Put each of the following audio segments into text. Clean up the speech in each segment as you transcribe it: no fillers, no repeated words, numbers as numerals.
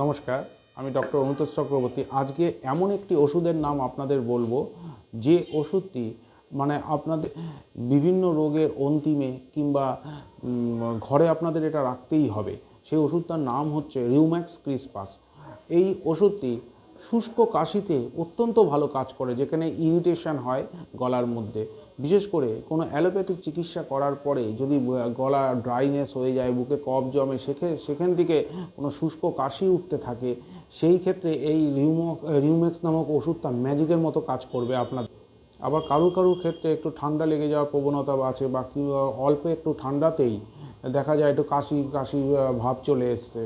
নমস্কার, আমি ডক্টর অনুতোষ চক্রবর্তী। আজকে এমন একটি ওষুধের নাম আপনাদের বলবো যে ওষুধটি আপনাদের বিভিন্ন রোগের অন্তিমে কিংবা ঘরে আপনাদের এটা রাখতেই হবে। সেই ওষুধটার নাম হচ্ছে রিউম্যাক্স ক্রিসপাস। এই ওষুধটি শুষ্ক কাশিতে অত্যন্ত ভালো কাজ করে, যেখানে ইরিটেশন হয় গলার মধ্যে। বিশেষ করে কোনো অ্যালোপ্যাথিক চিকিৎসা করার পরে যদি গলা ড্রাইনেস হয়ে যায়, বুকে কফ জমে, সেখান থেকে কোনো শুষ্ক কাশি উঠতে থাকে, সেই ক্ষেত্রে এই রিউম্যাক্স নামক ওষুধটা ম্যাজিকের মতো কাজ করবে আপনার। আবার কারুর ক্ষেত্রে একটু ঠান্ডা লেগে যাওয়ার প্রবণতা আছে, বা অল্প একটু ঠান্ডাতেই দেখা যায় একটু কাশি কাশি ভাব চলে এসছে,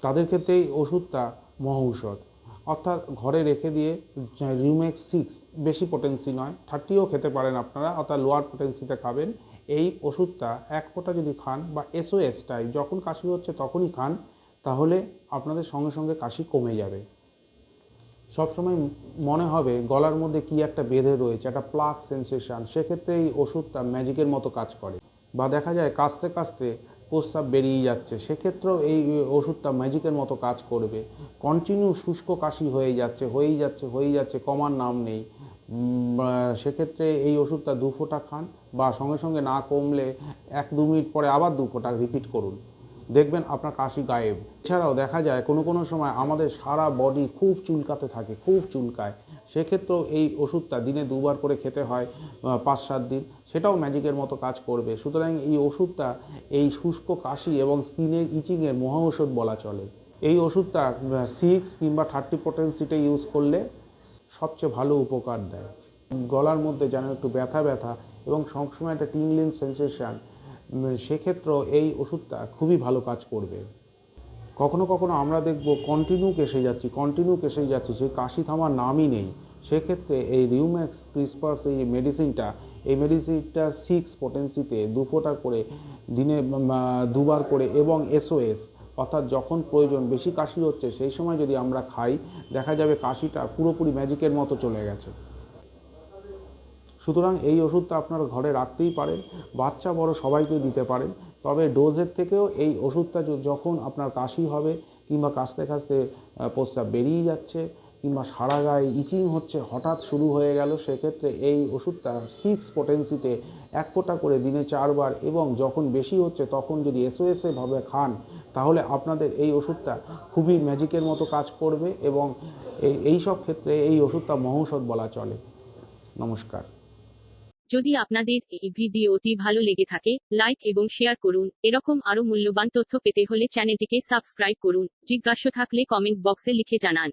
তাদের ক্ষেত্রে এই ওষুধটা মহৌষধ। অর্থাৎ ঘরে রেখে দিয়ে রিউম্যাক্স 6, বেশি পোটেন্সি নয়, 30ও খেতে পারেন আপনারা, অর্থাৎ লোয়ার পোটেন্সিতে খাবেন। এই ওষুধটা এক ফোঁটা যদি খান বা এসওএস টাইপ, যখন কাশি হচ্ছে তখনই খান, তাহলে আপনাদের সঙ্গে সঙ্গে কাশি কমে যাবে। সবসময় মনে হবে গলার মধ্যে কি একটা বেঁধে রয়েছে, একটা প্লাক সেন্সেশন, সেক্ষেত্রে এই ওষুধটা ম্যাজিকের মতো কাজ করে। বা দেখা যায় কাশতে কাশতে প্রস্রাব বেরিয়ে যাচ্ছে, সেক্ষেত্রেও এই ওষুধটা ম্যাজিকের মতো কাজ করবে। কন্টিনিউ শুষ্ক কাশি হয়েই যাচ্ছে, কমার নাম নেই, সেক্ষেত্রে এই ওষুধটা 2 ফোঁটা খান, বা সঙ্গে সঙ্গে না কমলে 1-2 মিনিট পরে আবার 2 ফোঁটা রিপিট করুন, দেখবেন আপনার কাশি গায়েব। এছাড়াও দেখা যায় কোনো সময় আমাদের সারা বডি খুব চুলকাতে থাকে, খুব চুলকায়, সেক্ষেত্রেও এই ওষুধটা দিনে 2 বার করে খেতে হয় 5-7 দিন, সেটাও ম্যাজিকের মতো কাজ করবে। সুতরাং এই ওষুধটা এই শুষ্ক কাশি এবং স্কিনের ইচিংয়ের মহা ওষুধ বলা চলে। এই ওষুধটা 6 কিংবা 30 পোটেন্সিতে ইউজ করলে সবচেয়ে ভালো উপকার দেয়। গলার মধ্যে যেন একটু ব্যথা ব্যথা এবং সবসময় একটা টিংলিং সেন্সেশন, সেক্ষেত্রেও এই ওষুধটা খুবই ভালো কাজ করবে। কখনো কখনো আমরা দেখব কন্টিনিউ কেসে যাচ্ছি, সেই কাশি থামার নামই নেই। সেক্ষেত্রে এই রিউম্যাক্স ক্রিসপাস এই মেডিসিনটা 6 পোটেন্সিতে 2 ফোঁটা করে দিনে 2 বার করে, এবং এসওএস অর্থাৎ যখন প্রয়োজন বেশি কাশি হচ্ছে সেই সময় যদি আমরা খাই, দেখা যাবে কাশিটা পুরোপুরি ম্যাজিকের মতো চলে গেছে। সুতরাং এই ওষুধটা আপনার ঘরে রাখতেই পারেন, বাচ্চা বড় সবাইকে দিতে পারেন। তবে ডোজের থেকেও এই ওষুধটা যখন আপনার কাশি হবে কিংবা কাশতে কাশতে প্রস্রাব বেরিয়ে যাচ্ছে কিংবা সারা গায়ে ইচিং হচ্ছে, হঠাৎ শুরু হয়ে গেল, সেক্ষেত্রে এই ওষুধটা 6 পোটেন্সিতে 1 ফোঁটা করে দিনে 4 বার, এবং যখন বেশি হচ্ছে তখন যদি এসওএসে ভাবে খান, তাহলে আপনাদের এই ওষুধটা খুবই ম্যাজিকের মতো কাজ করবে, এবং এই সব ক্ষেত্রে এই ওষুধটা মহৌষধ বলা চলে। নমস্কার। যদি আপনাদের এই ভিডিওটি ভালো লেগে থাকে, লাইক এবং শেয়ার করুন। এরকম আরো মূল্যবান তথ্য পেতে হলে চ্যানেলটিকে সাবস্ক্রাইব করুন। জিজ্ঞাসা থাকলে কমেন্ট বক্সে লিখে জানান।